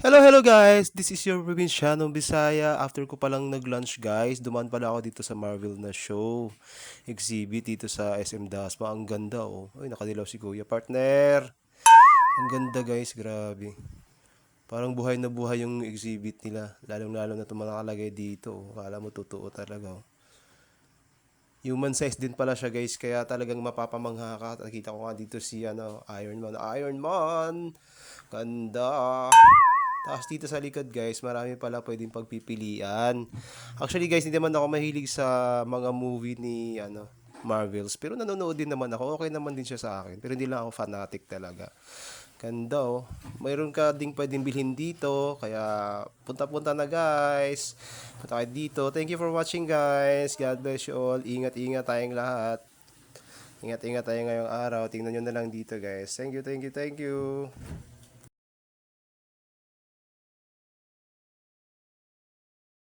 Hello guys! This is your Provincianong Bisaya. After ko palang nag-lunch guys, dumaan pala ako dito sa Marvel na show. Exhibit dito sa SM Dasma. Ang ganda oh. Ay, nakadilaw si Kuya. Partner! Ang ganda guys, grabe. Parang buhay na buhay yung exhibit nila. Lalong-lalo na itong mga nakalagay dito. Oh. Akala mo totoo talaga oh. Human size din pala siya guys, kaya talagang mapapamangha ka. Nakita ko nga dito si Iron Man. Iron Man! Ganda! Tapos dito sa likod guys, marami pala pwedeng pagpipilian. Actually guys, hindi naman ako mahilig sa mga movie ni Marvels. Pero nanonood din naman ako. Okay naman din siya sa akin. Pero hindi lang ako fanatic talaga. Ganda oh. Mayroon ka ding pwedeng bilhin dito. Kaya punta-punta na guys. Punta kayo dito. Thank you for watching guys. God bless you all. Ingat-ingat tayong lahat. Ingat-ingat tayo ngayong araw. Tingnan nyo na lang dito guys. Thank you, thank you, thank you.